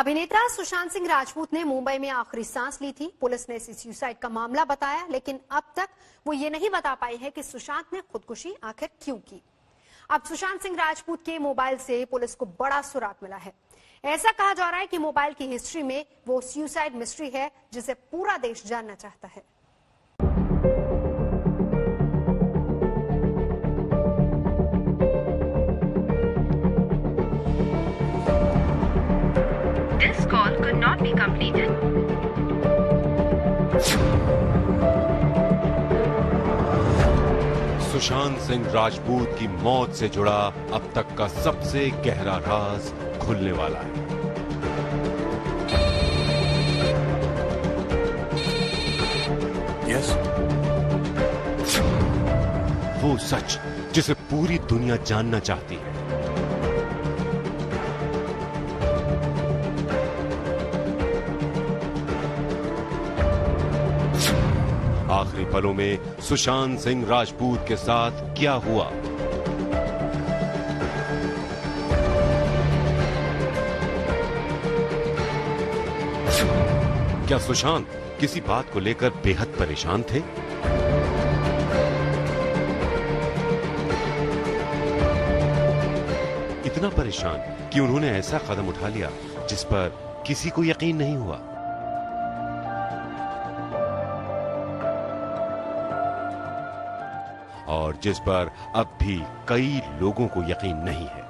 अभिनेता सुशांत सिंह राजपूत ने मुंबई में आखिरी सांस ली थी। पुलिस ने इसे सुसाइड का मामला बताया, लेकिन अब तक वो ये नहीं बता पाई है कि सुशांत ने खुदकुशी आखिर क्यों की। अब सुशांत सिंह राजपूत के मोबाइल से पुलिस को बड़ा सुराग मिला है। ऐसा कहा जा रहा है कि मोबाइल की हिस्ट्री में वो सुसाइड मिस्ट्री है जिसे पूरा देश जानना चाहता है। This call could not be completed. Sushant Singh Rajput की मौत से जुड़ा अब तक का सबसे गहरा राज खुलने वाला है। Yes? वो सच जिसे पूरी दुनिया जानना चाहती है। आखिरी पलों में सुशांत सिंह राजपूत के साथ क्या हुआ? क्या सुशांत किसी बात को लेकर बेहद परेशान थे? इतना परेशान कि उन्होंने ऐसा कदम उठा लिया जिस पर किसी को यकीन नहीं हुआ। और जिस पर अब भी कई लोगों को यकीन नहीं है।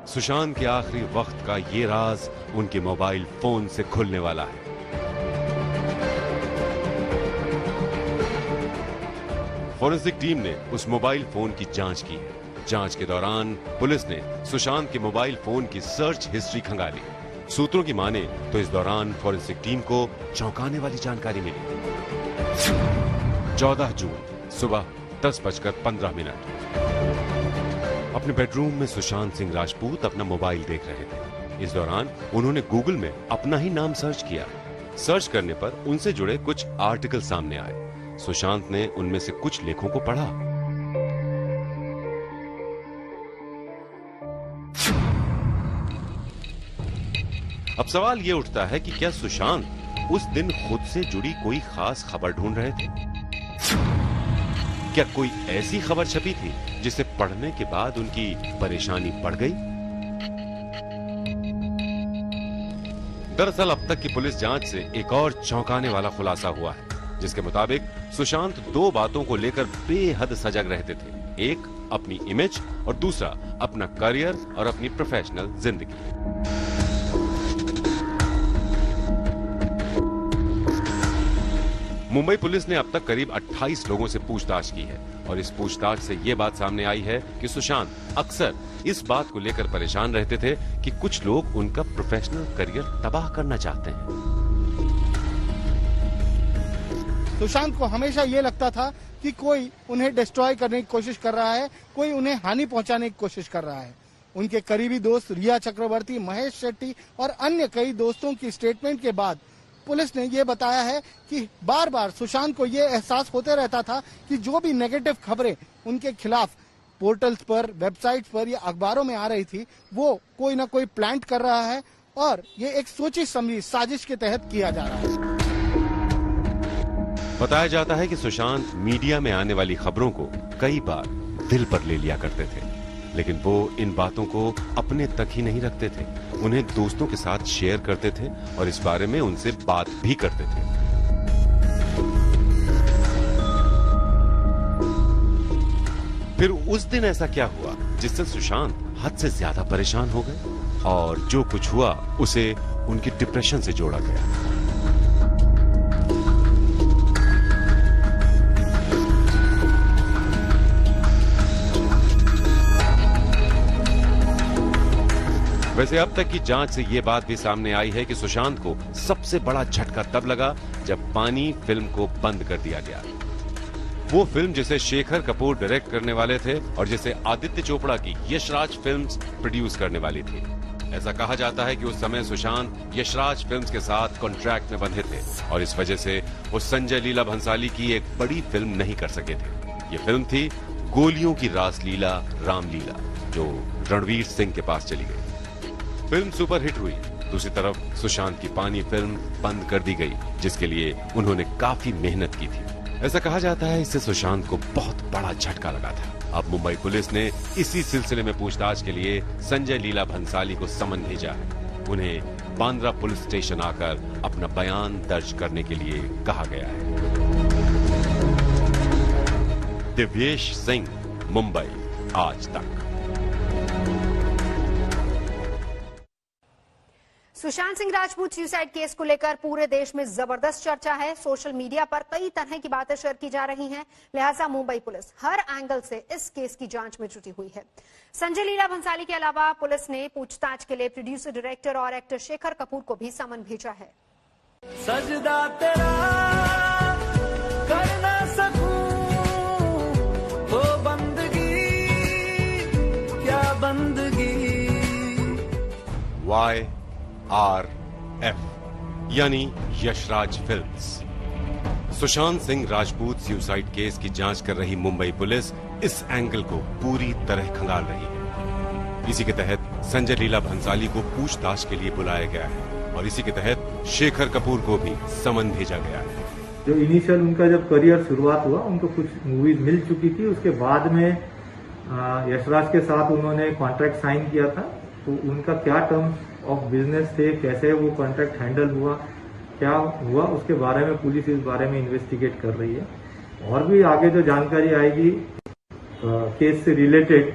सुशांत के आखिरी वक्त का ये राज उनके मोबाइल फोन से खुलने वाला है। फॉरेंसिक टीम ने उस मोबाइल फोन की जांच की है। जांच के दौरान पुलिस ने सुशांत के मोबाइल फोन की सर्च हिस्ट्री खंगाली। सूत्रों की माने तो इस दौरान फॉरेंसिक टीम को चौंकाने वाली जानकारी मिली। 14 जून सुबह 10:15 अपने बेडरूम में सुशांत सिंह राजपूत अपना मोबाइल देख रहे थे। इस दौरान उन्होंने गूगल में अपना ही नाम सर्च किया। सर्च करने पर उनसे जुड़े कुछ आर्टिकल सामने आए। सुशांत ने उनमें से कुछ लेखों को पढ़ा। अब सवाल ये उठता है कि क्या सुशांत उस दिन खुद से जुड़ी कोई खास खबर ढूंढ रहे थे? क्या कोई ऐसी खबर छपी थी जिसे पढ़ने के बाद उनकी परेशानी बढ़ गई? दरअसल अब तक की पुलिस जांच से एक और चौंकाने वाला खुलासा हुआ है, जिसके मुताबिक सुशांत दो बातों को लेकर बेहद सजग रहते थे। एक अपनी इमेज और दूसरा अपना करियर और अपनी प्रोफेशनल जिंदगी। मुंबई पुलिस ने अब तक करीब 28 लोगों से पूछताछ की है और इस पूछताछ से ये बात सामने आई है कि सुशांत अक्सर इस बात को लेकर परेशान रहते थे कि कुछ लोग उनका प्रोफेशनल करियर तबाह करना चाहते हैं। सुशांत को हमेशा ये लगता था कि कोई उन्हें डिस्ट्रॉय करने की कोशिश कर रहा है, कोई उन्हें हानि पहुंचाने की कोशिश कर रहा है। उनके करीबी दोस्त रिया चक्रवर्ती, महेश शेट्टी और अन्य कई दोस्तों की स्टेटमेंट के बाद पुलिस ने ये बताया है कि बार बार सुशांत को ये एहसास होते रहता था कि जो भी नेगेटिव खबरें उनके खिलाफ पोर्टल्स पर, वेबसाइट्स पर या अखबारों में आ रही थी, वो कोई ना कोई प्लांट कर रहा है और ये एक सोची समझी साजिश के तहत किया जा रहा है। बताया जाता है कि सुशांत मीडिया में आने वाली खबरों को कई बार दिल पर ले लिया करते थे, लेकिन वो इन बातों को अपने तक ही नहीं रखते थे। उन्हें दोस्तों के साथ शेयर करते थे और इस बारे में उनसे बात भी करते थे। फिर उस दिन ऐसा क्या हुआ जिससे सुशांत हद से ज्यादा परेशान हो गए और जो कुछ हुआ उसे उनकी डिप्रेशन से जोड़ा गया। वैसे अब तक की जांच से ये बात भी सामने आई है कि सुशांत को सबसे बड़ा झटका तब लगा जब पानी फिल्म को बंद कर दिया गया। वो फिल्म जिसे शेखर कपूर डायरेक्ट करने वाले थे और जिसे आदित्य चोपड़ा की यशराज फिल्म्स प्रोड्यूस करने वाली थी। ऐसा कहा जाता है कि उस समय सुशांत यशराज फिल्म्स के साथ कॉन्ट्रैक्ट में बंधे थे और इस वजह से वो संजय लीला भंसाली की एक बड़ी फिल्म नहीं कर सके थे। ये फिल्म थी गोलियों की रासलीला रामलीला, जो रणवीर सिंह के पास चली गई। फिल्म सुपरहिट हुई। दूसरी तरफ सुशांत की पानी फिल्म बंद कर दी गई, जिसके लिए उन्होंने काफी मेहनत की थी। ऐसा कहा जाता है इससे सुशांत को बहुत बड़ा झटका लगा था। अब मुंबई पुलिस ने इसी सिलसिले में पूछताछ के लिए संजय लीला भंसाली को समन भेजा है। उन्हें बांद्रा पुलिस स्टेशन आकर अपना बयान दर्ज करने के लिए कहा गया है। दिव्येश सिंह, मुंबई आज तक। सुशांत सिंह राजपूत सुसाइड केस को लेकर पूरे देश में जबरदस्त चर्चा है। सोशल मीडिया पर कई तरह की बातें शेयर की जा रही हैं। लिहाजा मुंबई पुलिस हर एंगल से इस केस की जांच में जुटी हुई है। संजय लीला भंसाली के अलावा पुलिस ने पूछताछ के लिए प्रोड्यूसर, डायरेक्टर और एक्टर शेखर कपूर को भी समन भेजा है। सजदा तेरा कर ना सकूं, वो बंदगी क्या बंदगी। YRF यानी Yashraj films. Sushant Singh Rajput suicide case की जांच कर रही मुंबई पुलिस इस एंगल को पूरी तरह खंगाल रही है। इसी के तहत संजय लीला भंसाली को पूछताछ के लिए बुलाया गया है और इसी के तहत शेखर कपूर को भी समन भेजा गया है। जो इनिशियल उनका जब करियर शुरुआत हुआ, उनको कुछ मूवीज मिल चुकी थी। उसके बाद में यशराज के साथ उन्होंने कॉन्ट्रैक्ट साइन किया था, तो उनका क्या टर्म्स ऑफ बिजनेस थे, कैसे वो कॉन्ट्रैक्ट हैंडल हुआ, क्या हुआ, उसके बारे में पुलिस इस बारे में इन्वेस्टिगेट कर रही है। और भी आगे जो जानकारी आएगी केस से रिलेटेड,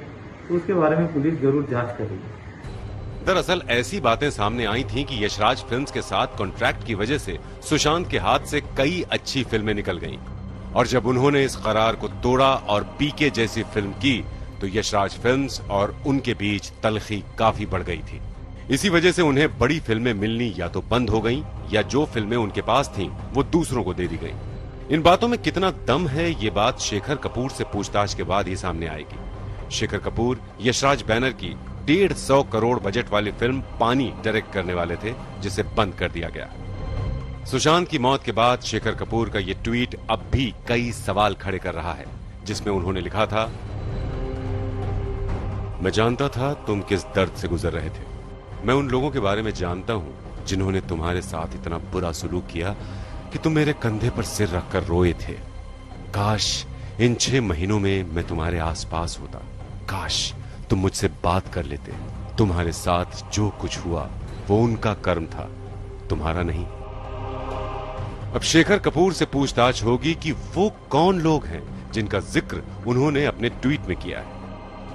तो उसके बारे में पुलिस जरूर जांच करेगी। दरअसल ऐसी बातें सामने आई थीं कि यशराज फिल्म्स के साथ कॉन्ट्रैक्ट की वजह से सुशांत के हाथ से कई अच्छी फिल्में निकल गईं और जब उन्होंने इस करार को तोड़ा और पीके जैसी फिल्म की तो यशराज फिल्म्स और उनके बीच तलखी काफी बढ़ गई थी। इसी वजह से उन्हें बड़ी फिल्में मिलनी या तो बंद हो गईं या जो फिल्में उनके पास थीं वो दूसरों को दे दी गईं। इन बातों में कितना दम है ये बात शेखर कपूर से पूछताछ के बाद ही सामने आएगी। शेखर कपूर यशराज बैनर की 150 करोड़ बजट वाली फिल्म पानी डायरेक्ट करने वाले थे, जिसे बंद कर दिया गया। सुशांत की मौत के बाद शेखर कपूर का ये ट्वीट अब भी कई सवाल खड़े कर रहा है, जिसमें उन्होंने लिखा था, मैं जानता था तुम किस दर्द से गुजर रहे थे। मैं उन लोगों के बारे में जानता हूं जिन्होंने तुम्हारे साथ इतना बुरा सलूक किया कि तुम मेरे कंधे पर सिर रखकर रोए थे। काश इन 6 महीनों में मैं तुम्हारे आसपास होता। काश तुम मुझसे बात कर लेते। तुम्हारे साथ जो कुछ हुआ वो उनका कर्म था, तुम्हारा नहीं। अब शेखर कपूर से पूछताछ होगी कि वो कौन लोग हैं जिनका जिक्र उन्होंने अपने ट्वीट में किया है।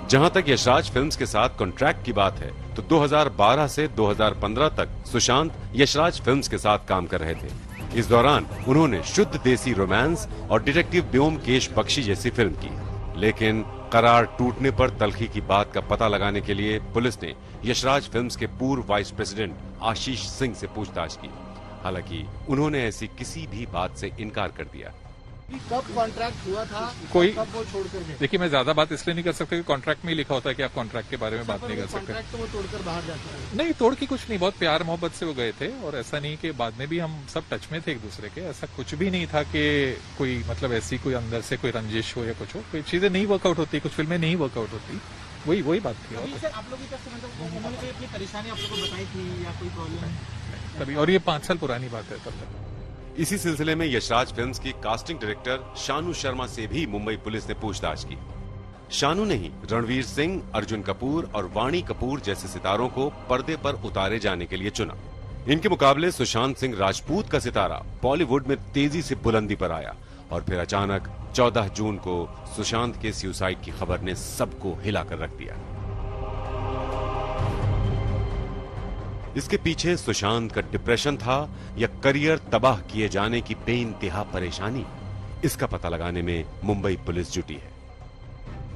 जहां तक यशराज फिल्म्स के साथ कॉन्ट्रैक्ट की बात है तो 2012 से 2015 तक सुशांत यशराज फिल्म्स के साथ काम कर रहे थे। इस दौरान उन्होंने शुद्ध देसी रोमांस और डिटेक्टिव ब्योमकेश बख्शी जैसी फिल्म की, लेकिन करार टूटने पर तलखी की बात का पता लगाने के लिए पुलिस ने यशराज फिल्म्स के पूर्व वाइस प्रेसिडेंट आशीष सिंह से पूछताछ की। हालांकि उन्होंने ऐसी किसी भी बात से इनकार कर दिया। कब कॉन्ट्रैक्ट हुआ था, कोई कब वो छोड़कर गए? देखिए, मैं ज्यादा बात इसलिए नहीं कर सकता कि कॉन्ट्रैक्ट में ही लिखा होता है कि आप कॉन्ट्रैक्ट के बारे में बात नहीं कर सकते। कॉन्ट्रैक्ट तो वो तोड़कर बाहर जाता है। नहीं, तोड़ की कुछ नहीं, बहुत प्यार मोहब्बत से वो गए थे और ऐसा नहीं कि बाद में भी हम सब टच में थे एक दूसरे के। ऐसा कुछ भी नहीं था कि कोई मतलब ऐसी कोई अंदर से कोई रंजिश हो या कुछ हो। कोई चीजें नहीं वर्कआउट होती, कुछ फिल्में नहीं वर्कआउट होती, वही बात थी। आप लोगों की उन्होंने कोई अपनी परेशानी आप लोगों को बताई थी या कोई प्रॉब्लम? तभी, और ये 5 साल पुरानी बात है तब तक। इसी सिलसिले में यशराज फिल्म्स की कास्टिंग डायरेक्टर शानू शर्मा से भी मुंबई पुलिस ने पूछताछ की। शानू ने ही रणवीर सिंह, अर्जुन कपूर और वाणी कपूर जैसे सितारों को पर्दे पर उतारे जाने के लिए चुना। इनके मुकाबले सुशांत सिंह राजपूत का सितारा बॉलीवुड में तेजी से बुलंदी पर आया और फिर अचानक 14 जून को सुशांत के सुसाइड की खबर ने सबको हिलाकर रख दिया। इसके पीछे सुशांत का डिप्रेशन था या करियर तबाह किए जाने की बेइंतहा परेशानी, इसका पता लगाने में मुंबई पुलिस जुटी है।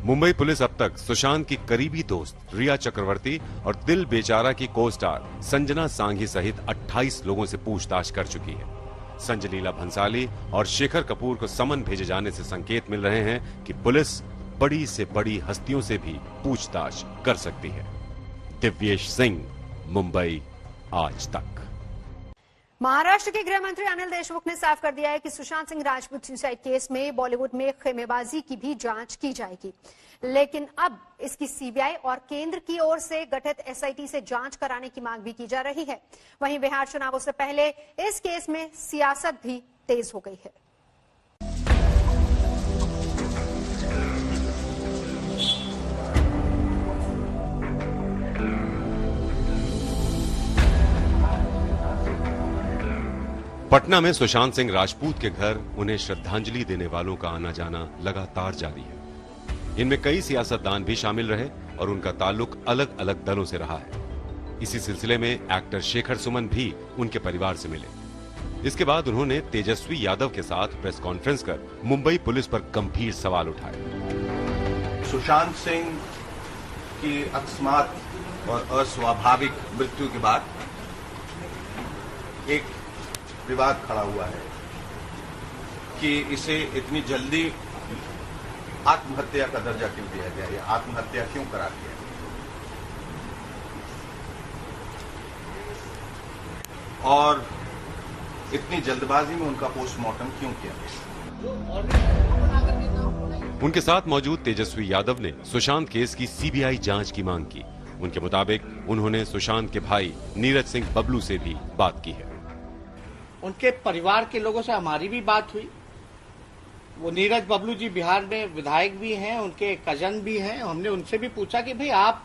मुंबई पुलिस अब तक सुशांत की करीबी दोस्त रिया चक्रवर्ती और दिल बेचारा की को स्टार संजना सांघी सहित 28 लोगों से पूछताछ कर चुकी है। संजय लीला भंसाली और शेखर कपूर को समन भेजे जाने से संकेत मिल रहे हैं कि पुलिस बड़ी से बड़ी हस्तियों से भी पूछताछ कर सकती है। दिव्येश सिंह, मुंबई आज तक। महाराष्ट्र के गृह मंत्री अनिल देशमुख ने साफ कर दिया है कि सुशांत सिंह राजपूत सुसाइड केस में बॉलीवुड में खेमेबाजी की भी जांच की जाएगी, लेकिन अब इसकी सीबीआई और केंद्र की ओर से गठित एसआईटी से जांच कराने की मांग भी की जा रही है। वहीं बिहार चुनावों से पहले इस केस में सियासत भी तेज हो गई है। पटना में सुशांत सिंह राजपूत के घर उन्हें श्रद्धांजलि देने वालों का आना जाना लगातार जारी है। इनमें कई सियासतदान भी शामिल रहे और उनका ताल्लुक अलग अलग दलों से रहा है। इसी सिलसिले में एक्टर शेखर सुमन भी उनके परिवार से मिले। इसके बाद उन्होंने तेजस्वी यादव के साथ प्रेस कॉन्फ्रेंस कर मुंबई पुलिस पर गंभीर सवाल उठाए। सुशांत सिंह की अकस्मात और अस्वाभाविक मृत्यु के बाद एक विवाद खड़ा हुआ है कि इसे इतनी जल्दी आत्महत्या का दर्जा क्यों दिया गया या आत्महत्या क्यों करा दिया, और इतनी जल्दबाजी में उनका पोस्टमार्टम क्यों किया। उनके साथ मौजूद तेजस्वी यादव ने सुशांत केस की सीबीआई जांच की मांग की। उनके मुताबिक उन्होंने सुशांत के भाई नीरज सिंह बबलू से भी बात की है। उनके परिवार के लोगों से हमारी भी बात हुई। वो नीरज बबलू जी बिहार में विधायक भी हैं, उनके कजन भी हैं। हमने उनसे भी पूछा कि भाई आप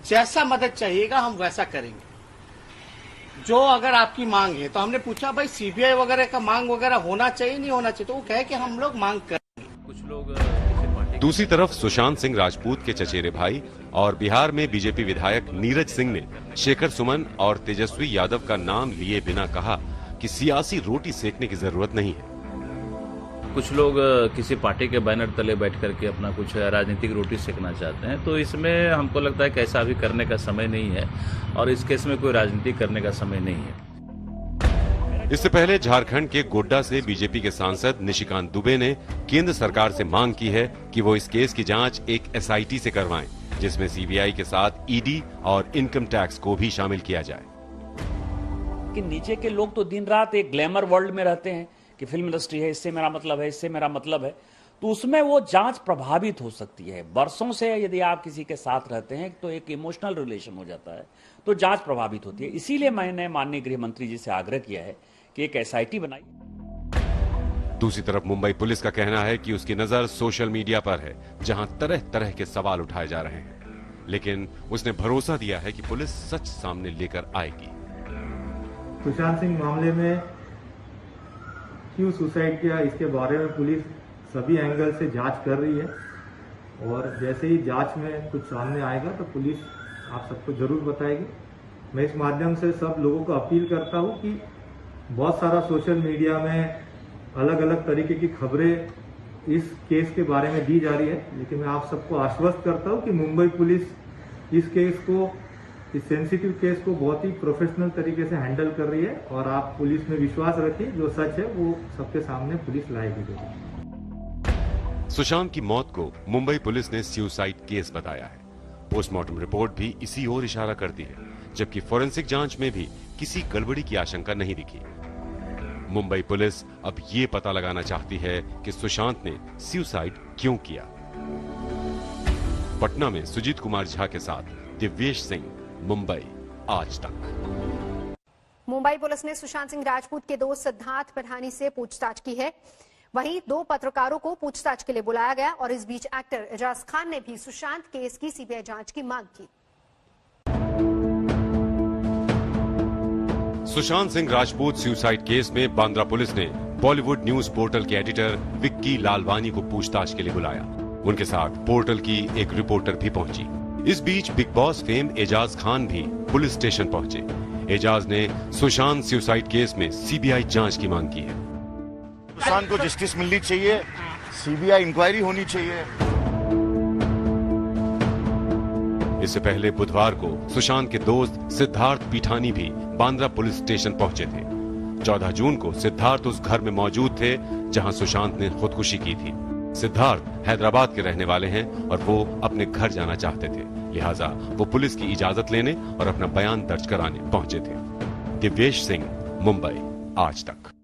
जैसा मदद चाहिएगा हम वैसा करेंगे, जो अगर आपकी मांग है। तो हमने पूछा भाई सीबीआई वगैरह का मांग वगैरह होना चाहिए नहीं होना चाहिए, तो वो कहे कि हम लोग मांग करेंगे। कुछ लोग दूसरी तरफ सुशांत सिंह राजपूत के चचेरे भाई और बिहार में बीजेपी विधायक नीरज सिंह ने शेखर सुमन और तेजस्वी यादव का नाम लिए बिना कहा कि सियासी रोटी सेकने की जरूरत नहीं है। कुछ लोग किसी पार्टी के बैनर तले बैठ करके अपना कुछ राजनीतिक रोटी सेकना चाहते हैं, तो इसमें हमको लगता है कि ऐसा अभी करने का समय नहीं है और इस केस में कोई राजनीति करने का समय नहीं है। इससे पहले झारखंड के गोड्डा से बीजेपी के सांसद निशिकांत दुबे ने केंद्र सरकार से मांग की है कि वो इस केस की जांच एक एसआईटी से करवाएं, जिसमें सीबीआई के साथ ईडी और इनकम टैक्स को भी शामिल किया जाए। कि नीचे के लोग तो दिन रात एक ग्लैमर वर्ल्ड में रहते हैं कि फिल्म इंडस्ट्री है, इससे मेरा मतलब है, इससे मेरा मतलब है, तो उसमें वो जांच प्रभावित हो सकती है। बरसों से यदि आप किसी के साथ रहते हैं तो एक इमोशनल रिलेशन हो जाता है, तो जांच प्रभावित होती है। इसीलिए मैंने माननीय गृह मंत्री जी से आग्रह किया है कि एक एसआईटी बनाई। दूसरी तरफ मुंबई पुलिस का कहना है कि उसकी नजर सोशल मीडिया पर है, जहां तरह तरह के सवाल उठाए जा रहे हैं, लेकिन उसने भरोसा दिया है कि पुलिस सच सामने लेकर आएगी। सुशांत सिंह मामले में क्यों सुसाइड किया, इसके बारे में पुलिस सभी एंगल से जांच कर रही है, और जैसे ही जांच में कुछ सामने आएगा तो पुलिस आप सबको जरूर बताएगी। मैं इस माध्यम से सब लोगों को अपील करता हूं कि बहुत सारा सोशल मीडिया में अलग अलग तरीके की खबरें इस केस के बारे में दी जा रही है, लेकिन मैं आप सबको आश्वस्त करता हूं कि मुंबई पुलिस इस केस को, इस सेंसिटिव केस को बहुत ही प्रोफेशनल तरीके से हैंडल कर रही है, और आप पुलिस में विश्वास रखिए, जो सच है वो सबके सामने पुलिस लाएगी। सुशांत की मौत को मुंबई पुलिस ने सुसाइड केस बताया है। पोस्टमार्टम रिपोर्ट भी इसी ओर इशारा करती है, जबकि फोरेंसिक जांच में भी किसी गड़बड़ी की आशंका नहीं दिखी। मुंबई पुलिस अब ये पता लगाना चाहती है कि सुशांत ने सुसाइड क्यों किया। पटना में सुजीत कुमार झा के साथ दिव्येश सिंह, मुंबई आज तक। मुंबई पुलिस ने सुशांत सिंह राजपूत के दोस्त सिद्धार्थ पिठानी से पूछताछ की है। वहीं 2 पत्रकारों को पूछताछ के लिए बुलाया गया, और इस बीच एक्टर एजाज खान ने भी सुशांत केस की सीबीआई जांच की मांग की। सुशांत सिंह राजपूत सुसाइड केस में बांद्रा पुलिस ने बॉलीवुड न्यूज पोर्टल के एडिटर विक्की लालवानी को पूछताछ के लिए बुलाया। उनके साथ पोर्टल की एक रिपोर्टर भी पहुंची। इस बीच Big Boss fame Ejaz Khan भी पुलिस स्टेशन पहुंचे। एजाज ने सुशांत सुसाइड केस में सीबीआई जांच की मांग की है। सुशांत को जस्टिस मिलनी चाहिए, सीबीआई इंक्वायरी होनी चाहिए। इससे पहले बुधवार को सुशांत के दोस्त सिद्धार्थ पिठानी भी बांद्रा पुलिस स्टेशन पहुंचे थे। 14 जून को सिद्धार्थ उस घर में मौजूद थे जहां सुशांत ने खुदकुशी की थी। सिद्धार्थ हैदराबाद के रहने वाले हैं और वो अपने घर जाना चाहते थे, लिहाजा वो पुलिस की इजाजत लेने और अपना बयान दर्ज कराने पहुंचे थे। दिव्येश सिंह, मुंबई आज तक।